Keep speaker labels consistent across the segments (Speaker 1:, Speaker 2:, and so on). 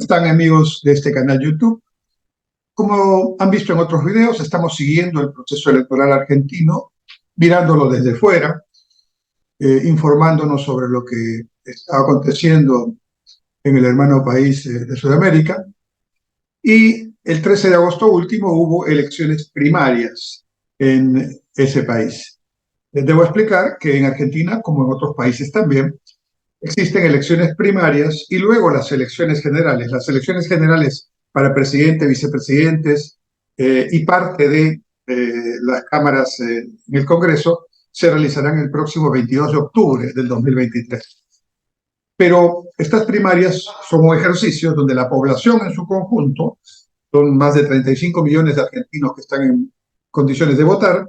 Speaker 1: Están amigos de este canal YouTube. Como han visto en otros videos, estamos siguiendo el proceso electoral argentino, mirándolo desde fuera, informándonos sobre lo que está aconteciendo en el hermano país de Sudamérica. Y el 13 de agosto último hubo elecciones primarias en ese país. Les debo explicar que en Argentina, como en otros países también, existen elecciones primarias y luego las elecciones generales. Las elecciones generales para presidente, vicepresidentes y parte de las cámaras en el Congreso se realizarán el próximo 22 de octubre del 2023. Pero estas primarias son un ejercicio donde la población en su conjunto, son más de 35 millones de argentinos que están en condiciones de votar,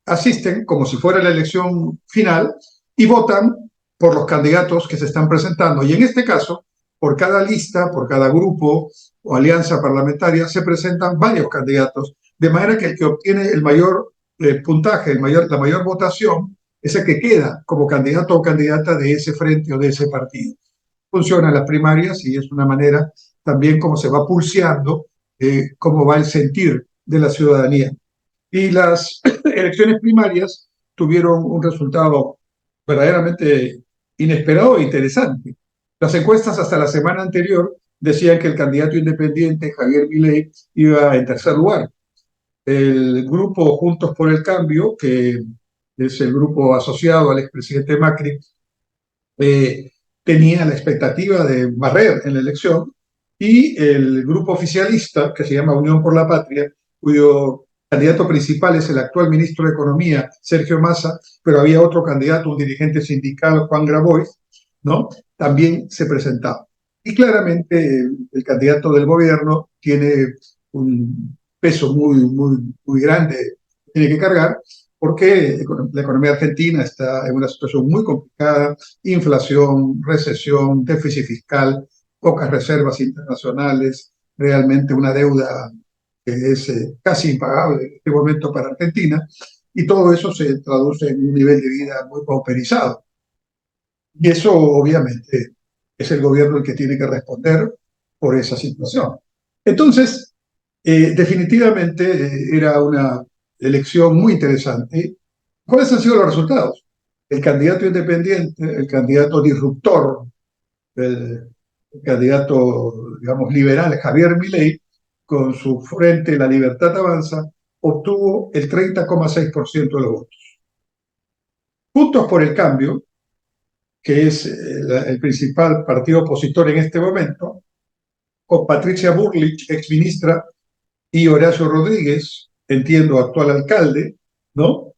Speaker 1: asisten como si fuera la elección final y votan por los candidatos que se están presentando. Y en este caso, por cada lista, por cada grupo o alianza parlamentaria, se presentan varios candidatos, de manera que el que obtiene el mayor puntaje, la mayor votación, es el que queda como candidato o candidata de ese frente o de ese partido. Funcionan las primarias y es una manera también como se va pulseando cómo va el sentir de la ciudadanía. Y las elecciones primarias tuvieron un resultado verdaderamente inesperado e interesante. Las encuestas hasta la semana anterior decían que el candidato independiente, Javier Milei, iba en tercer lugar. El grupo Juntos por el Cambio, que es el grupo asociado al expresidente Macri, tenía la expectativa de barrer en la elección, y el grupo oficialista, que se llama Unión por la Patria, cuyo candidato principal es el actual ministro de Economía, Sergio Massa, pero había otro candidato, un dirigente sindical, Juan Grabois, ¿no? También se presentaba. Y claramente el candidato del gobierno tiene un peso muy grande, tiene que cargar, porque la economía argentina está en una situación muy complicada: inflación, recesión, déficit fiscal, pocas reservas internacionales, realmente una deuda que es casi impagable en este momento para Argentina, y todo eso se traduce en un nivel de vida muy pauperizado. Y eso obviamente es el gobierno el que tiene que responder por esa situación. Entonces, definitivamente era una elección muy interesante. ¿Cuáles han sido los resultados? El candidato independiente, el candidato disruptor, el candidato, digamos, liberal, Javier Milei, con su frente La Libertad Avanza, obtuvo el 30,6% de los votos. Juntos por el Cambio, que es el principal partido opositor en este momento, con Patricia Bullrich, exministra, y Horacio Rodríguez, entiendo, actual alcalde, ¿no?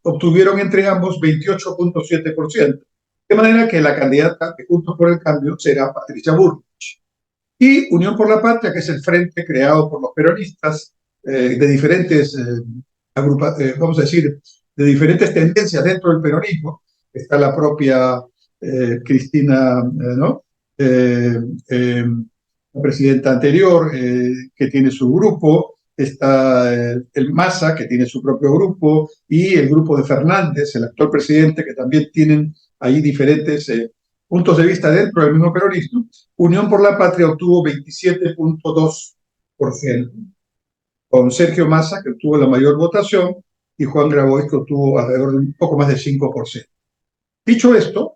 Speaker 1: Obtuvieron entre ambos 28,7%. De manera que la candidata de Juntos por el Cambio será Patricia Bullrich. Y Unión por la Patria, que es el frente creado por los peronistas de diferentes, vamos a decir, de diferentes tendencias dentro del peronismo. Está la propia Cristina, ¿no? La presidenta anterior, que tiene su grupo, está el Massa, que tiene su propio grupo, y el grupo de Fernández, el actual presidente, que también tienen ahí diferentes puntos de vista dentro del mismo peronismo. Unión por la Patria obtuvo 27,2%, con Sergio Massa, que obtuvo la mayor votación, y Juan Grabois, que obtuvo alrededor de un poco más de 5%. Dicho esto,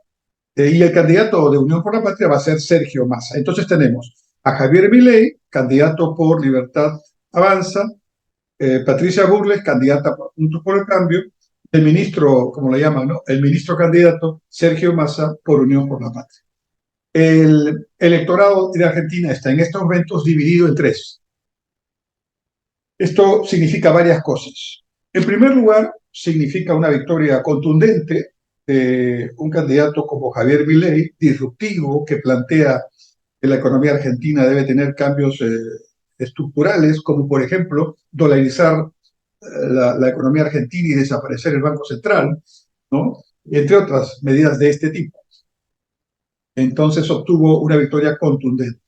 Speaker 1: y el candidato de Unión por la Patria va a ser Sergio Massa. Entonces tenemos a Javier Milei, candidato por Libertad Avanza, Patricia Bullrich, candidata por Juntos por el Cambio, el ministro, como le llaman, ¿no? El ministro candidato Sergio Massa por Unión por la Patria. El electorado de Argentina está en estos momentos dividido en tres. Esto significa varias cosas. En primer lugar, significa una victoria contundente de un candidato como Javier Milei, disruptivo, que plantea que la economía argentina debe tener cambios estructurales, como por ejemplo dolarizar la economía argentina y desaparecer el Banco Central, ¿no? Entre otras medidas de este tipo. Entonces obtuvo una victoria contundente.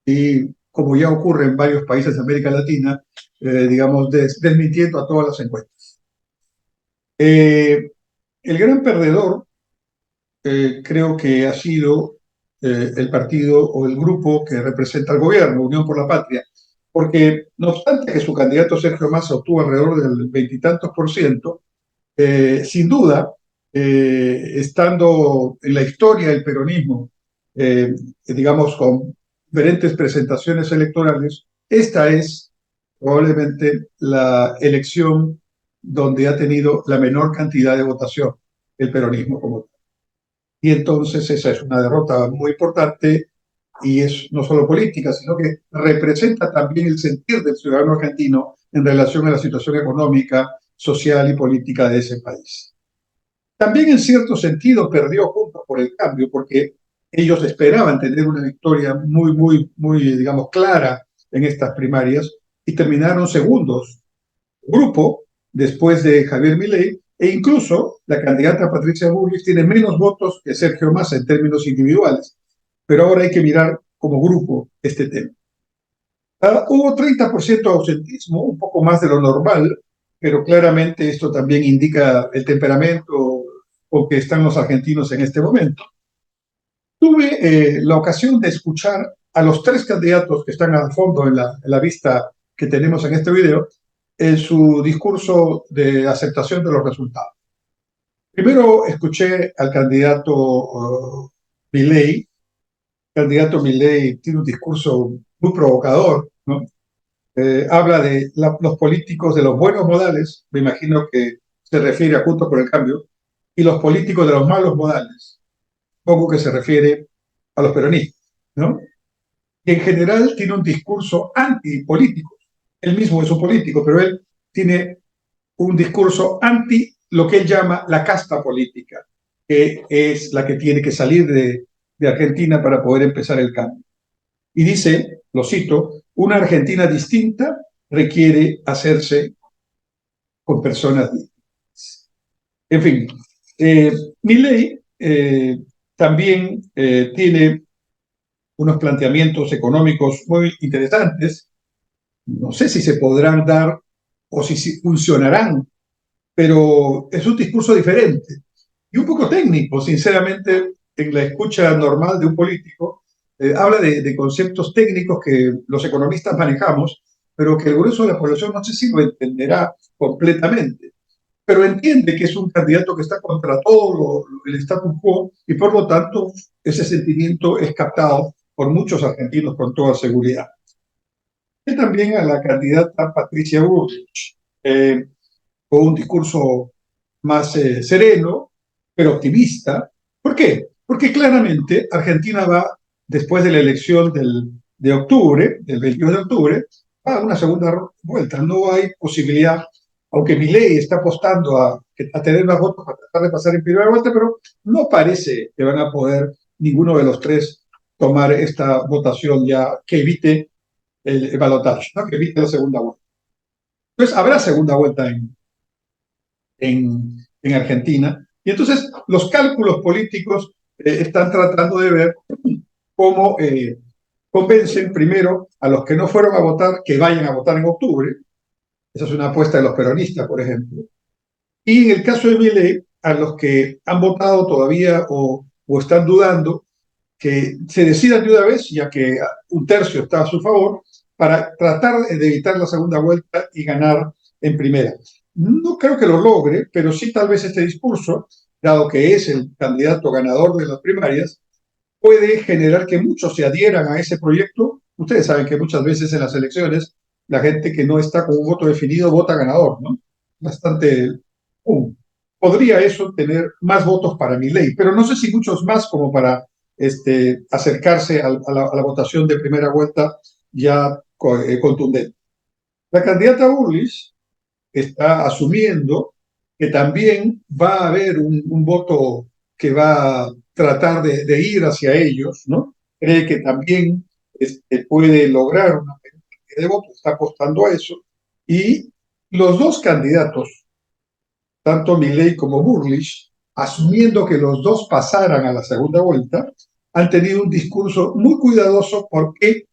Speaker 1: Y como ya ocurre en varios países de América Latina, digamos, desmintiendo a todas las encuestas. El gran perdedor creo que ha sido el partido o el grupo que representa al gobierno, Unión por la Patria, porque no obstante que su candidato Sergio Massa obtuvo alrededor del veintitantos por ciento, sin duda, estando en la historia del peronismo, digamos, con diferentes presentaciones electorales, esta es probablemente la elección donde ha tenido la menor cantidad de votación el peronismo como tal. Y entonces esa es una derrota muy importante y es no solo política, sino que representa también el sentir del ciudadano argentino en relación a la situación económica, social y política de ese país. También en cierto sentido perdió Juntos por el Cambio, porque ellos esperaban tener una victoria muy, digamos, clara en estas primarias y terminaron segundos grupo después de Javier Milei, e incluso la candidata Patricia Bullrich tiene menos votos que Sergio Massa en términos individuales. Pero ahora hay que mirar como grupo este tema. Hubo 30% de ausentismo, un poco más de lo normal, pero claramente esto también indica el temperamento con que están los argentinos en este momento. Tuve la ocasión de escuchar a los tres candidatos que están al fondo en la vista que tenemos en este video, en su discurso de aceptación de los resultados. Primero escuché al candidato Milei. El candidato Milei tiene un discurso muy provocador, ¿no? Habla de los políticos de los buenos modales, me imagino que se refiere a Juntos por el Cambio, y los políticos de los malos modales, poco que se refiere a los peronistas, ¿no? Y en general tiene un discurso antipolítico. Él mismo es un político, pero él tiene un discurso anti lo que él llama la casta política, que es la que tiene que salir de Argentina para poder empezar el cambio. Y dice, lo cito, una Argentina distinta requiere hacerse con personas distintas. En fin, Milei también tiene unos planteamientos económicos muy interesantes. No sé si se podrán dar o si funcionarán, pero es un discurso diferente y un poco técnico, sinceramente, en la escucha normal de un político. Habla de conceptos técnicos que los economistas manejamos, pero que el grueso de la población no sé si lo entenderá completamente, pero entiende que es un candidato que está contra todo el status quo y por lo tanto ese sentimiento es captado por muchos argentinos con toda seguridad. Y también a la candidata Patricia Bullrich, con un discurso más sereno, pero optimista. ¿Por qué? Porque claramente Argentina va, después de la elección de octubre, del 22 de octubre, va a una segunda vuelta. No hay posibilidad, aunque Milei está apostando a tener más votos para tratar de pasar en primera vuelta, pero no parece que van a poder ninguno de los tres tomar esta votación ya que evite el balotaje, ¿no? Que evite la segunda vuelta. Entonces, habrá segunda vuelta en Argentina. Y entonces los cálculos políticos están tratando de ver cómo convencen primero a los que no fueron a votar que vayan a votar en octubre. Esa es una apuesta de los peronistas, por ejemplo. Y en el caso de Milei, a los que han votado todavía o están dudando, que se decidan de una vez, ya que un tercio está a su favor, para tratar de evitar la segunda vuelta y ganar en primera. No creo que lo logre, pero sí tal vez este discurso, dado que es el candidato ganador de las primarias, puede generar que muchos se adhieran a ese proyecto. Ustedes saben que muchas veces en las elecciones la gente que no está con un voto definido vota ganador, ¿no? Bastante podría eso tener más votos para Milei, pero no sé si muchos más como para acercarse a la votación de primera vuelta ya contundente. La candidata Bullrich está asumiendo que también va a haber un voto que va a tratar de ir hacia ellos, ¿no? Cree que también puede lograr una cantidad de votos, está apostando a eso. Y los dos candidatos, tanto Milei como Bullrich, asumiendo que los dos pasaran a la segunda vuelta, han tenido un discurso muy cuidadoso porque,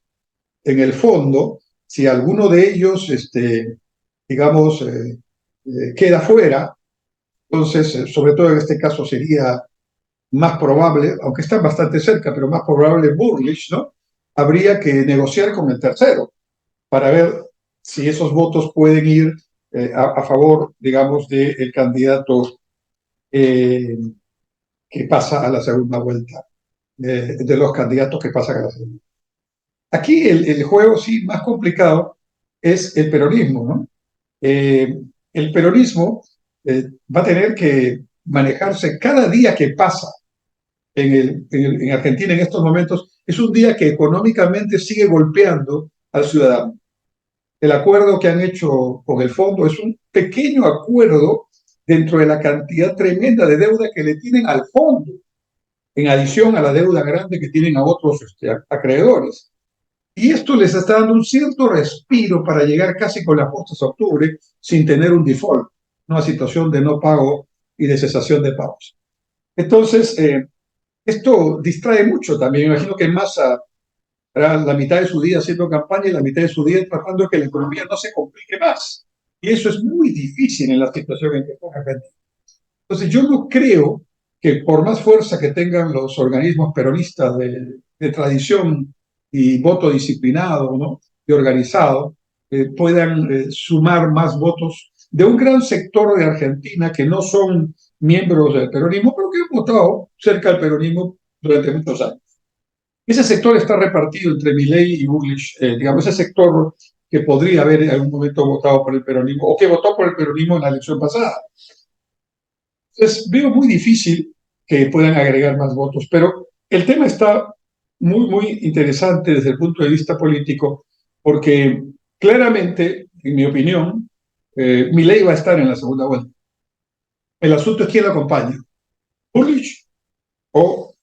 Speaker 1: en el fondo, si alguno de ellos, digamos, queda fuera, entonces, sobre todo en este caso sería más probable, aunque están bastante cerca, pero más probable Bullrich, ¿no? Habría que negociar con el tercero para ver si esos votos pueden ir a favor, digamos, del candidato eh, que pasa a la segunda vuelta, de los candidatos que pasan a la segunda. Aquí el juego, sí, más complicado es el peronismo, ¿no? Eh, el peronismo va a tener que manejarse cada día que pasa en Argentina en estos momentos, es un día que económicamente sigue golpeando al ciudadano. El acuerdo que han hecho con el fondo es un pequeño acuerdo dentro de la cantidad tremenda de deuda que le tienen al fondo, en adición a la deuda grande que tienen a otros acreedores. Y esto les está dando un cierto respiro para llegar casi con las costas a octubre sin tener un default, una situación de no pago y de cesación de pagos. Entonces, esto distrae mucho también. Imagino que Massa hará la mitad de su día haciendo campaña y la mitad de su día tratando de que la economía no se complique más. Y eso es muy difícil en la situación en que está Argentina. Entonces, yo no creo que por más fuerza que tengan los organismos peronistas de tradición y voto disciplinado, ¿no? Y organizado, puedan sumar más votos de un gran sector de Argentina que no son miembros del peronismo, pero que han votado cerca del peronismo durante muchos años. Ese sector está repartido entre Milei y Bullrich, digamos, ese sector que podría haber en algún momento votado por el peronismo o que votó por el peronismo en la elección pasada. Entonces, veo muy difícil que puedan agregar más votos, pero el tema está muy interesante desde el punto de vista político, porque claramente, en mi opinión, Milei va a estar en la segunda vuelta. El asunto es quién lo acompaña, Bullrich o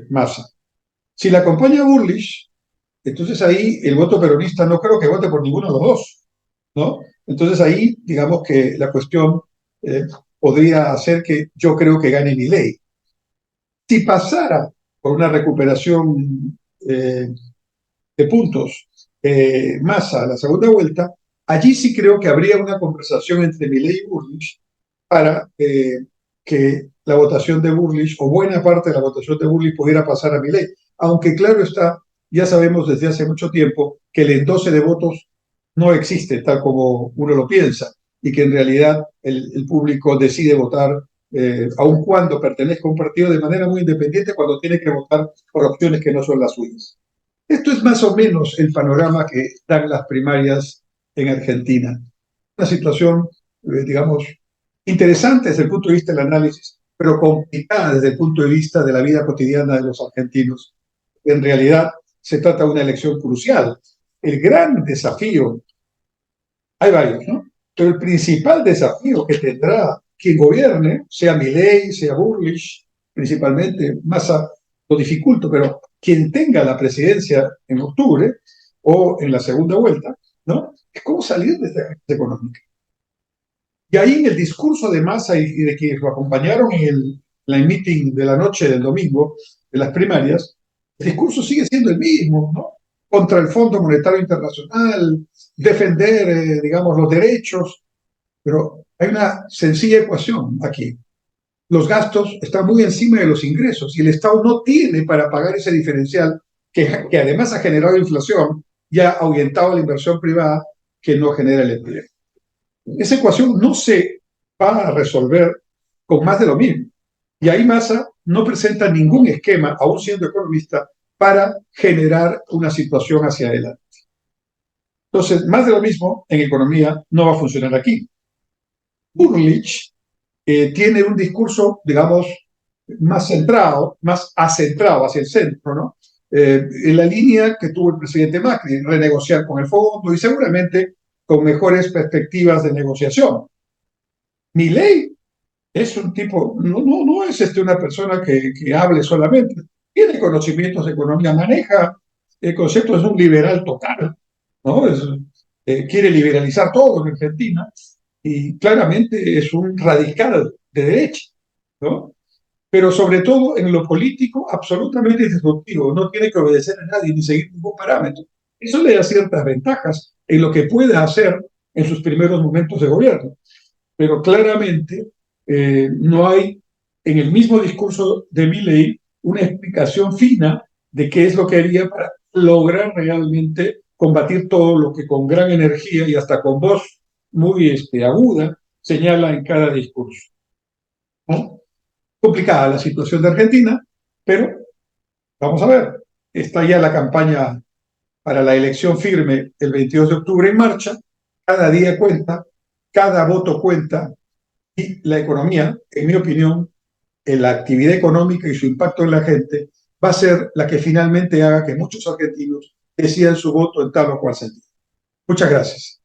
Speaker 1: Massa. Si la acompaña Bullrich, entonces ahí el voto peronista no creo que vote por ninguno de los dos, ¿no? Entonces ahí, digamos que la cuestión eh, podría hacer que yo creo que gane Milei. Si pasara por una recuperación de puntos Massa a la segunda vuelta, allí sí creo que habría una conversación entre Milei y Bullrich para que la votación de Bullrich o buena parte de la votación de Bullrich pudiera pasar a Milei. Aunque claro está, ya sabemos desde hace mucho tiempo que el endoce de votos no existe tal como uno lo piensa y que en realidad el público decide votar aun cuando pertenezca a un partido de manera muy independiente cuando tiene que votar por opciones que no son las suyas. Esto es más o menos el panorama que dan las primarias en Argentina. Una situación, digamos, interesante desde el punto de vista del análisis, pero complicada desde el punto de vista de la vida cotidiana de los argentinos. En realidad, se trata de una elección crucial. El gran desafío, hay varios, ¿no? Pero el principal desafío que tendrá quien gobierne, sea Milei, sea Bullrich, principalmente, Massa lo dificulto, pero quien tenga la presidencia en octubre o en la segunda vuelta, ¿no? Es cómo salir de esta crisis económica. Y ahí en el discurso de Massa y de quienes lo acompañaron en el meeting de la noche del domingo de las primarias, el discurso sigue siendo el mismo, ¿no? Contra el Fondo Monetario Internacional, defender, digamos, los derechos, pero hay una sencilla ecuación aquí. Los gastos están muy encima de los ingresos y el Estado no tiene para pagar ese diferencial que además ha generado inflación y ha ahuyentado la inversión privada que no genera el empleo. Esa ecuación no se va a resolver con más de lo mismo. Y ahí Massa no presenta ningún esquema, aún siendo economista, para generar una situación hacia adelante. Entonces, más de lo mismo en economía no va a funcionar aquí. Bullrich tiene un discurso, digamos, más centrado, más acentrado hacia el centro, ¿no? En la línea que tuvo el presidente Macri, renegociar con el fondo y seguramente con mejores perspectivas de negociación. Milei es un tipo, no es una persona que hable solamente, tiene conocimientos de economía, maneja el concepto, es un liberal total, ¿no? Quiere liberalizar todo en Argentina y claramente es un radical de derecha, ¿no? Pero sobre todo en lo político absolutamente disruptivo, no tiene que obedecer a nadie ni seguir ningún parámetro. Eso le da ciertas ventajas en lo que puede hacer en sus primeros momentos de gobierno, pero claramente no hay en el mismo discurso de Milei una explicación fina de qué es lo que haría para lograr realmente combatir todo lo que con gran energía y hasta con voz muy aguda señala en cada discurso, ¿no? Complicada la situación de Argentina, pero vamos a ver, está ya la campaña para la elección firme el 22 de octubre en marcha, cada día cuenta, cada voto cuenta y la economía, en mi opinión, en la actividad económica y su impacto en la gente va a ser la que finalmente haga que muchos argentinos decidan su voto en tal o cual sentido. Muchas gracias.